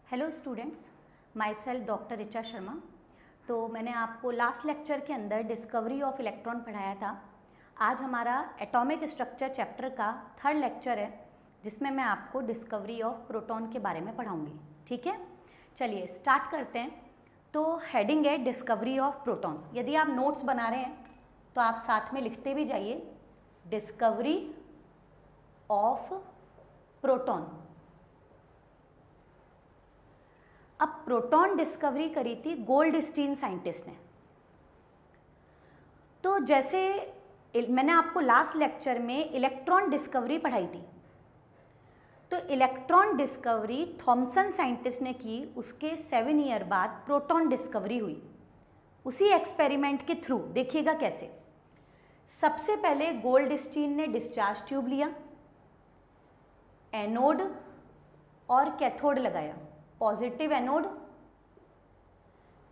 Hello students, my self doctor Richa Sharma. तो मैंने आपको लास्ट लेक्चर के अंदर डिस्कवरी ऑफ इलेक्ट्रॉन पढ़ाया था। आज हमारा एटॉमिक स्ट्रक्चर चैप्टर का थर्ड लेक्चर है, जिसमें मैं आपको डिस्कवरी ऑफ प्रोटॉन के बारे में पढ़ाऊंगी। ठीक है, चलिए स्टार्ट करते हैं। तो हेडिंग है डिस्कवरी ऑफ प्रोटॉन। यदि आप नोट्स बना रहे हैं तो आप साथ में लिखते भी जाइए, डिस्कवरी ऑफ प्रोटॉन। अब प्रोटॉन डिस्कवरी करी थी गोल्डस्टीन साइंटिस्ट ने। तो जैसे मैंने आपको लास्ट लेक्चर में इलेक्ट्रॉन डिस्कवरी पढ़ाई थी, तो इलेक्ट्रॉन डिस्कवरी थॉमसन साइंटिस्ट ने की, उसके 7 ईयर बाद प्रोटॉन डिस्कवरी हुई उसी एक्सपेरिमेंट के थ्रू। देखिएगा कैसे। सबसे पहले गोल्डस्टीन ने डिस्चार्ज ट्यूब लिया, एनोड और कैथोड लगाया, positive anode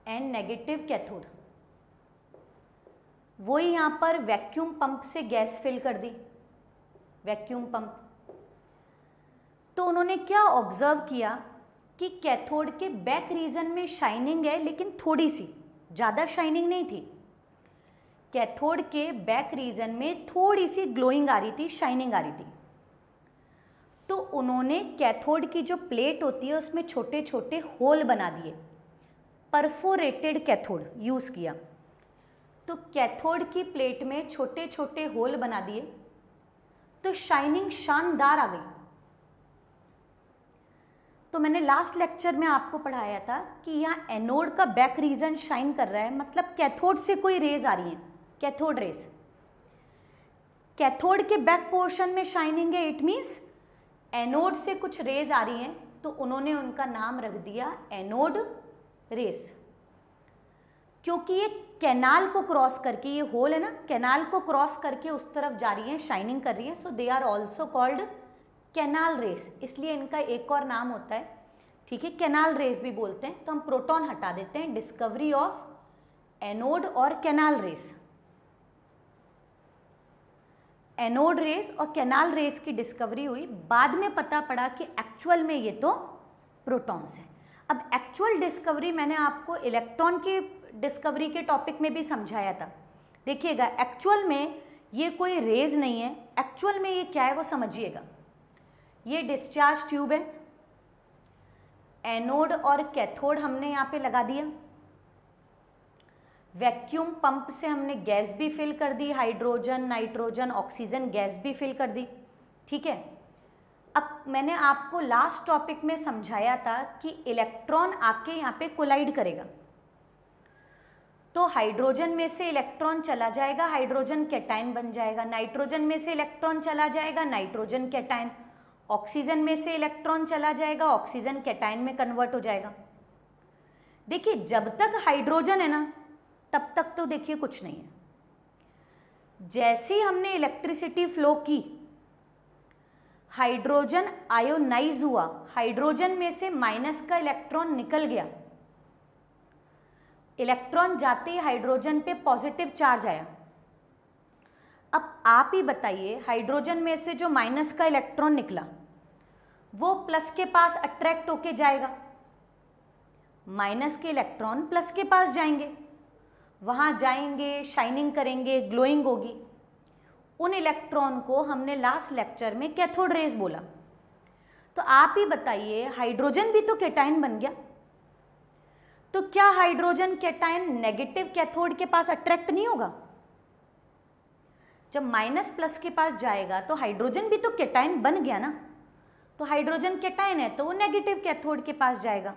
and negative cathode. वो यहाँ पर वैक्यूम पंप से गैस फिल कर दी, वैक्यूम पंप। तो उन्होंने क्या ऑब्जर्व किया कि कैथोड के बैक रीजन में शाइनिंग है, लेकिन थोड़ी सी, ज़्यादा शाइनिंग नहीं थी। कैथोड के बैक रीजन में थोड़ी सी ग्लोइंग आ रही थी, शाइनिंग आ रही थी। तो उन्होंने कैथोड की जो प्लेट होती है उसमें छोटे छोटे होल बना दिए, परफोरेटेड कैथोड यूज़ किया। तो कैथोड की प्लेट में छोटे छोटे होल बना दिए, तो शाइनिंग शानदार आ गई। तो मैंने लास्ट लेक्चर में आपको पढ़ाया था कि यहाँ एनोड का बैक रीजन शाइन कर रहा है, मतलब कैथोड से कोई रेज आ रही है, कैथोड रेज। कैथोड के बैक पोर्शन में शाइनिंग है, इट मीन्स एनोड से कुछ रेज आ रही हैं, तो उन्होंने उनका नाम रख दिया एनोड रेस। क्योंकि ये कैनाल को क्रॉस करके, ये होल है ना, कैनाल को क्रॉस करके उस तरफ जा रही हैं, शाइनिंग कर रही हैं, so they are also called canal rays. इसलिए इनका एक और नाम होता है, ठीक है, कैनाल रेस भी बोलते हैं। तो हम प्रोटॉन हटा देते हैं। डिस्कवरी ऑफ एनोड और कैनाल रेस। एनोड रेस और कैनाल रेस की डिस्कवरी हुई। बाद में पता पड़ा कि एक्चुअल में ये तो प्रोटॉन्स हैं। अब एक्चुअल डिस्कवरी मैंने आपको इलेक्ट्रॉन की डिस्कवरी के टॉपिक में भी समझाया था। देखिएगा, एक्चुअल में ये कोई रेज नहीं है, एक्चुअल में ये क्या है वो समझिएगा। ये डिस्चार्ज ट्यूब है, एनोड और कैथोड हमने यहाँ पे लगा दिया, वैक्यूम पंप से हमने गैस भी फिल कर दी, हाइड्रोजन, नाइट्रोजन, ऑक्सीजन गैस भी फिल कर दी। ठीक है। अब मैंने आपको लास्ट टॉपिक में समझाया था कि इलेक्ट्रॉन आके यहाँ पे कोलाइड करेगा, तो हाइड्रोजन में से इलेक्ट्रॉन चला जाएगा, हाइड्रोजन कैटायन बन जाएगा। नाइट्रोजन में से इलेक्ट्रॉन चला जाएगा, नाइट्रोजन कैटायन। ऑक्सीजन में से इलेक्ट्रॉन चला जाएगा, ऑक्सीजन कैटायन में कन्वर्ट हो जाएगा। देखिए, जब तक हाइड्रोजन है ना, तब तक तो देखिए कुछ नहीं है। जैसे ही हमने इलेक्ट्रिसिटी फ्लो की, हाइड्रोजन आयोनाइज हुआ, हाइड्रोजन में से माइनस का इलेक्ट्रॉन निकल गया, इलेक्ट्रॉन जाते ही हाइड्रोजन पे पॉजिटिव चार्ज आया। अब आप ही बताइए, हाइड्रोजन में से जो माइनस का इलेक्ट्रॉन निकला वो प्लस के पास अट्रैक्ट होके जाएगा, माइनस के इलेक्ट्रॉन प्लस के पास जाएंगे, वहाँ जाएंगे, शाइनिंग करेंगे, ग्लोइंग होगी। उन इलेक्ट्रॉन को हमने लास्ट लेक्चर में कैथोड रेज बोला। तो आप ही बताइए, हाइड्रोजन भी तो कैटायन बन गया, तो क्या हाइड्रोजन कैटायन नेगेटिव कैथोड के पास अट्रैक्ट नहीं होगा? जब माइनस प्लस के पास जाएगा तो हाइड्रोजन भी तो कैटायन बन गया ना, तो हाइड्रोजन कैटायन है तो वो नेगेटिव कैथोड के पास जाएगा।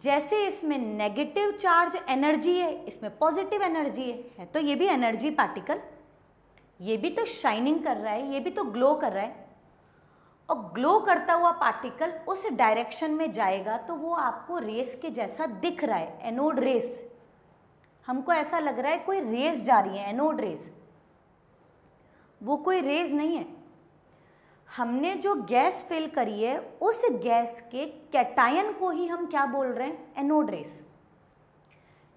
जैसे इसमें नेगेटिव चार्ज एनर्जी है, इसमें पॉजिटिव एनर्जी है, तो ये भी एनर्जी पार्टिकल, ये भी तो शाइनिंग कर रहा है, ये भी तो ग्लो कर रहा है। और ग्लो करता हुआ पार्टिकल उस डायरेक्शन में जाएगा तो वो आपको रेस के जैसा दिख रहा है, एनोड रेस। हमको ऐसा लग रहा है कोई रेस जा रही है, एनोड रेस। वो कोई रेस नहीं है। हमने जो गैस फिल करी है, उस गैस के कैटायन को ही हम क्या बोल रहे हैं? Anode rays.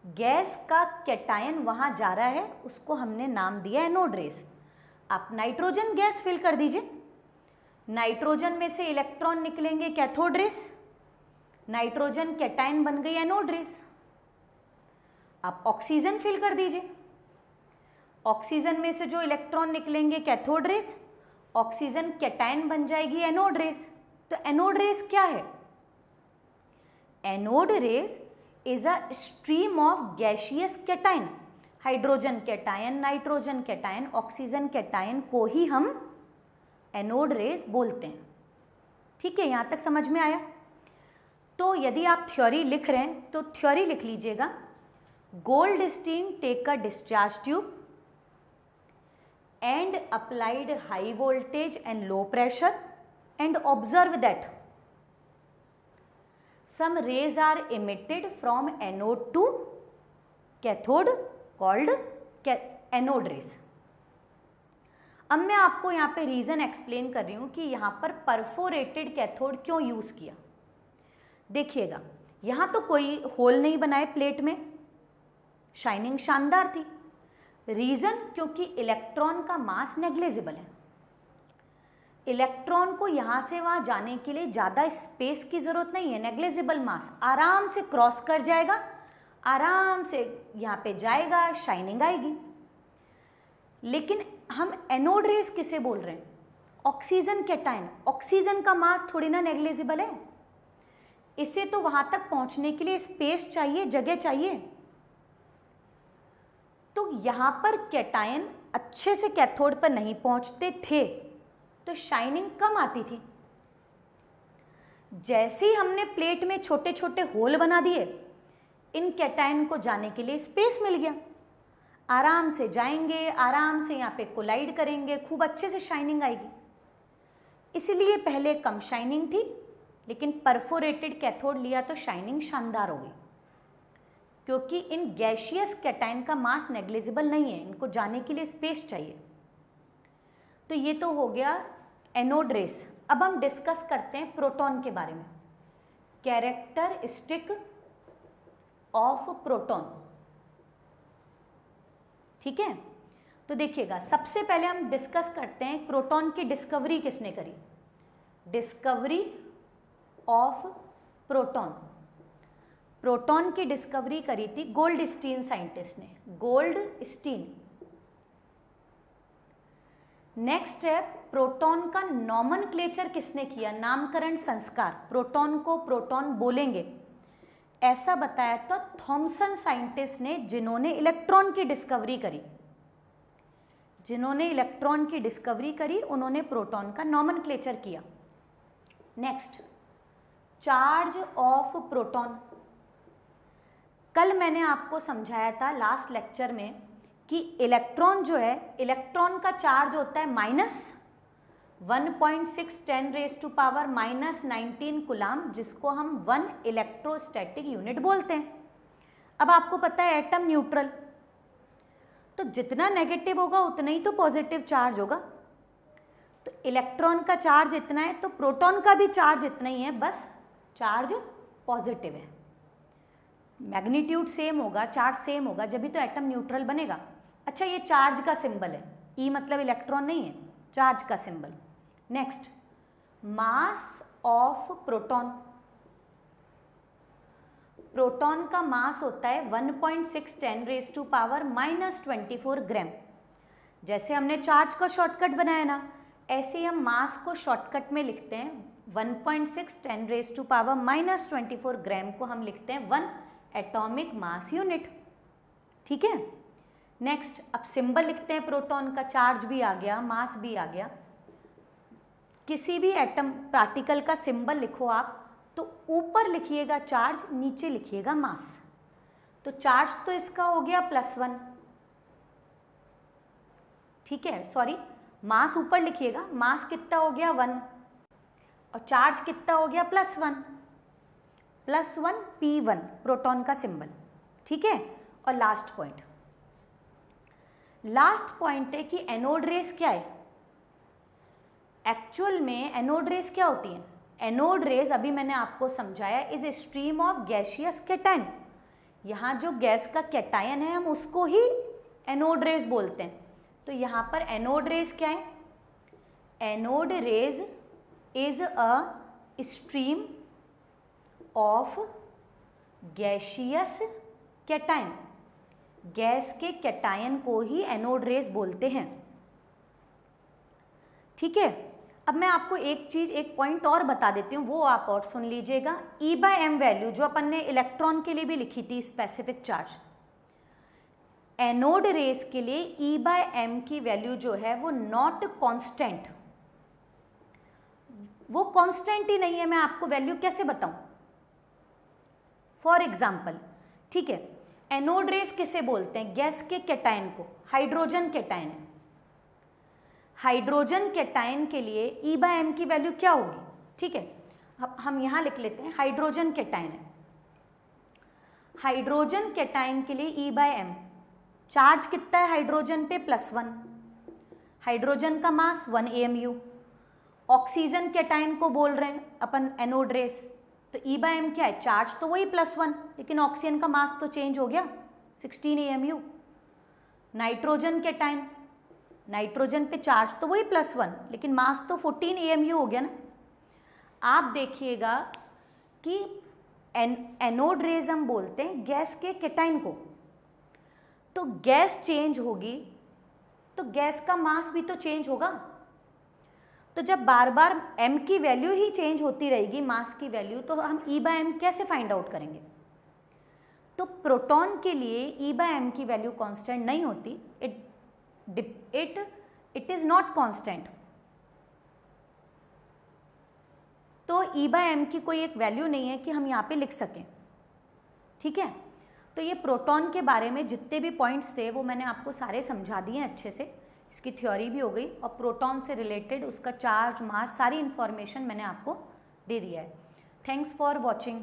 गैस का कैटायन वहां जा रहा है, उसको हमने नाम दिया एनोड रेस। आप नाइट्रोजन गैस फिल कर दीजिए, नाइट्रोजन में से इलेक्ट्रॉन निकलेंगे कैथोड रेस, नाइट्रोजन कैटायन बन गई एनोड रेस। आप ऑक्सीजन फिल कर दीजिए, ऑक्सीजन में से जो इलेक्ट्रॉन निकलेंगे कैथोड रेस, ऑक्सीजन कैटायन बन जाएगी एनोड रेस। तो एनोड रेस क्या है? Anode rays is a stream of gaseous cation, hydrogen cation, nitrogen cation, oxygen cation को ही हम एनोड रेस बोलते हैं। ठीक है, यहां तक समझ में आया? तो यदि आप थ्योरी लिख रहे हैं तो थ्योरी लिख लीजिएगा, Goldstein take a discharge tube and applied high voltage and low pressure and observe that some rays are emitted from anode to cathode called anode rays। अब मैं आपको यहाँ पे रीज़न एक्सप्लेन कर रही हूँ कि यहाँ पर परफोरेटेड कैथोड क्यों यूज़ किया। देखिएगा, यहाँ तो कोई होल नहीं बनाए प्लेट में, शाइनिंग शानदार थी। रीजन, क्योंकि इलेक्ट्रॉन का मास नेग्लिजिबल है। इलेक्ट्रॉन को यहां से वहां जाने के लिए ज्यादा स्पेस की जरूरत नहीं है, नेग्लिजिबल मास, आराम से क्रॉस कर जाएगा, आराम से यहां पे जाएगा, शाइनिंग आएगी। लेकिन हम एनोड रेस किसे बोल रहे हैं? Oxygen cation. ऑक्सीजन का मास थोड़ी ना नेग्लिजिबल है, इसे तो वहां तक पहुंचने के लिए स्पेस चाहिए, जगह चाहिए। तो यहां पर कैटायन अच्छे से कैथोड पर नहीं पहुंचते थे, तो शाइनिंग कम आती थी। जैसे ही हमने प्लेट में छोटे छोटे होल बना दिए, इन कैटायन को जाने के लिए स्पेस मिल गया, आराम से जाएंगे, आराम से यहाँ पे कोलाइड करेंगे, खूब अच्छे से शाइनिंग आएगी। इसलिए पहले कम शाइनिंग थी, लेकिन परफोरेटेड कैथोड लिया तो शाइनिंग शानदार हो गई, क्योंकि इन गैसियस कैटायन का मास नेग्लिजिबल नहीं है, इनको जाने के लिए स्पेस चाहिए। तो ये तो हो गया एनोड रेस। अब हम डिस्कस करते हैं प्रोटॉन के बारे में, कैरेक्टरिस्टिक ऑफ प्रोटॉन। ठीक है, तो देखिएगा, सबसे पहले हम डिस्कस करते हैं प्रोटॉन की डिस्कवरी किसने करी। डिस्कवरी ऑफ प्रोटॉन, प्रोटॉन की डिस्कवरी करी थी गोल्डस्टीन साइंटिस्ट ने, गोल्डस्टीन। नेक्स्ट है, प्रोटॉन का नॉमनक्लेचर किसने किया, नामकरण संस्कार। प्रोटॉन को प्रोटॉन बोलेंगे ऐसा बताया था थॉमसन साइंटिस्ट ने, जिन्होंने इलेक्ट्रॉन की डिस्कवरी करी। जिन्होंने इलेक्ट्रॉन की डिस्कवरी करी, उन्होंने प्रोटॉन का नॉमनक्लेचर किया। Next, charge of proton. कल मैंने आपको समझाया था लास्ट लेक्चर में कि इलेक्ट्रॉन जो है, इलेक्ट्रॉन का चार्ज होता है -1.6 10⁻⁻⁻19 कूलाम, जिसको हम 1 इलेक्ट्रोस्टैटिक यूनिट बोलते हैं। अब आपको पता है एटम न्यूट्रल, तो जितना नेगेटिव होगा उतना ही तो पॉजिटिव चार्ज होगा। तो इलेक्ट्रॉन का चार्ज इतना है, तो प्रोटॉन का भी चार्ज इतना ही है, बस चार्ज पॉजिटिव है। मैग्नीट्यूड सेम होगा, चार्ज सेम होगा, जब भी तो एटम न्यूट्रल बनेगा। अच्छा, ये चार्ज का सिंबल है, ई मतलब इलेक्ट्रॉन नहीं है, चार्ज का symbol. Next, mass of proton. Proton का मास होता है 1.6 10⁻⁻24 ग्राम। जैसे हमने चार्ज का शॉर्टकट बनाया ना, ऐसे ही हम मास को शॉर्टकट में लिखते हैं। 1.6 10⁻⁻24 ग्राम को हम लिखते हैं 1 एटॉमिक मास यूनिट। ठीक है, नेक्स्ट, अब सिंबल लिखते हैं प्रोटॉन का, चार्ज भी आ गया, मास भी आ गया। किसी भी एटम पार्टिकल का सिंबल लिखो आप, तो ऊपर लिखिएगा चार्ज, नीचे लिखिएगा मास। तो चार्ज तो इसका हो गया +1, ठीक है, सॉरी, मास ऊपर लिखिएगा, मास कितना हो गया 1, और चार्ज कितना हो गया +1, +1 P1 प्रोटॉन का सिंबल। ठीक है, और लास्ट पॉइंट है कि एनोड रेस क्या है। एक्चुअल में एनोड रेस क्या होती है? एनोड रेस, अभी मैंने आपको समझाया, is a stream of gaseous cation. यहाँ जो गैस का कैटायन है, हम उसको ही एनोड रेस बोलते हैं। तो यहाँ पर एनोड रेस क्या है? Anode rays is a stream of gaseous cation, gas के कैटायन को ही एनोड रेस बोलते हैं। ठीक है, अब मैं आपको एक पॉइंट और बता देती हूँ, वो आप और सुन लीजिएगा। E/m वैल्यू जो अपन ने इलेक्ट्रॉन के लिए भी लिखी थी, स्पेसिफिक चार्ज, एनोड रेस के लिए E/m की वैल्यू जो है वो नॉट कांस्टेंट, वो कांस्टेंट ही नहीं है। मैं आपको वैल्यू कैसे बताऊं? फॉर एग्जाम्पल, ठीक है, एनोड रेस किसे बोलते हैं? गैस के कैटायन को, हाइड्रोजन कैटायन है। हाइड्रोजन कैटायन के लिए E/m की वैल्यू क्या होगी? ठीक है, अब हम यहां लिख लेते हैं हाइड्रोजन कैटायन है। हाइड्रोजन कैटायन के लिए E/m चार्ज कितना है हाइड्रोजन पे? +1। हाइड्रोजन का मास 1 AMU। ऑक्सीजन कैटायन को बोल रहे हैं अपन एनोड रेस, तो E/m क्या है? चार्ज तो वही +1, लेकिन ऑक्सीजन का मास तो चेंज हो गया, 16 AMU। नाइट्रोजन कैटायन, नाइट्रोजन पे चार्ज तो वही +1, लेकिन मास तो 14 AMU हो गया ना। आप देखिएगा कि एनोड रेज हम बोलते हैं गैस के कैटायन को, तो गैस चेंज होगी तो गैस का मास भी तो चेंज होगा। तो जब बार बार m की वैल्यू ही चेंज होती रहेगी, मास की वैल्यू, तो हम E/m कैसे फाइंड आउट करेंगे? तो प्रोटॉन के लिए E/m की वैल्यू कांस्टेंट नहीं होती, इट इज नॉट कांस्टेंट। तो E/m की कोई एक वैल्यू नहीं है कि हम यहाँ पे लिख सकें। ठीक है, तो ये प्रोटॉन के बारे में जितने भी पॉइंट्स थे वो मैंने आपको सारे समझा दिए हैं अच्छे से, इसकी थ्योरी भी हो गई, और प्रोटॉन से रिलेटेड उसका चार्ज, मास, सारी इंफॉर्मेशन मैंने आपको दे दिया है। Thanks for watching.